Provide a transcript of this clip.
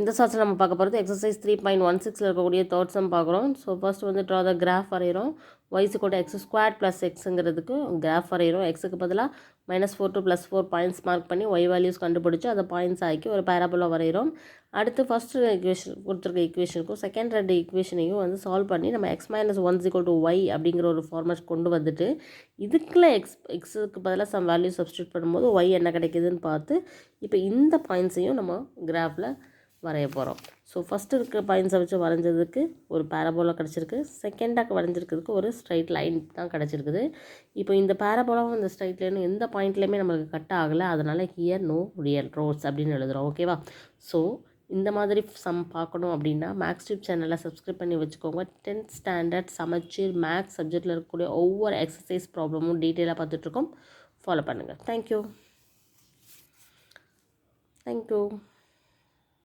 இந்த சாட்சில் நம்ம பார்க்க போகிறது எக்ஸசைஸ் 3.16 இருக்கக்கூடிய தேர்ட் சம் பார்க்குறோம். ஸோ ஃபர்ஸ்ட் வந்து ட்ரா த கிராஃப் வரைகிறோம். ஒய்ஸ் கூட எக்ஸ் ஸ்கொயர் ப்ளஸ் எக்ஸுங்கிறதுக்கு கிராஃப் வரைகிறோம். எக்ஸுக்கு பதிலாக -4 to +4 பாயிண்ட்ஸ் மார்க் பண்ணி ஒய் வேல்யூஸ் கண்டுபிடிச்சி அதை பாயிண்ட்ஸ் ஆக்கி ஒரு பேராபோலா வரைகிறோம். அடுத்து ஃபஸ்ட்டு ஈக்குவேஷன் கொடுத்துருக்க ஈக்குவேஷனுக்கும் செகண்ட் ரெண்டு ஈக்குவேஷனையும் வந்து சால்வ் பண்ணி நம்ம x - 1 = y அப்படிங்கிற ஒரு ஃபார்மேட் கொண்டு வந்துட்டு இதுக்குள்ள எக்ஸுக்கு பதிலாக சம் வேல்யூ சப்ஸ்டியூட் பண்ணும்போது y என்ன கிடைக்குதுன்னு பார்த்து இப்போ இந்த பாயிண்ட்ஸையும் நம்ம கிராஃபில் வரைய போகிறோம். ஸோ ஃபஸ்ட்டு இருக்கிற பாயிண்ட்ஸை வச்சு வரைஞ்சதுக்கு ஒரு பேராபோலா கிடச்சிருக்கு. செகண்டாக வரைஞ்சிருக்கிறதுக்கு ஒரு ஸ்ட்ரைட் லைன் தான் கிடச்சிருக்குது. இப்போ இந்த பேராபோலாவும் இந்த ஸ்ட்ரைட் லைனும் எந்த பாயிண்ட்லேயுமே நம்மளுக்கு கட் ஆகலை. அதனால் ஹியர் நோ ரியல் ரோட்ஸ் அப்படின்னு எழுதுகிறோம். ஓகேவா? ஸோ இந்த மாதிரி சம் பார்க்கணும் அப்படின்னா மேக்ஸ் டியூப் சேனலை சப்ஸ்கிரைப் பண்ணி வச்சுக்கோங்க. 10th ஸ்டாண்டர்ட் சமச்சீர் மேக்ஸ் சப்ஜெக்டில் இருக்கக்கூடிய ஒவ்வொரு எக்ஸசைஸ் ப்ராப்ளமும் டீட்டெயிலாக பார்த்துட்ருக்கோம். ஃபாலோ பண்ணுங்கள். தேங்க்யூ.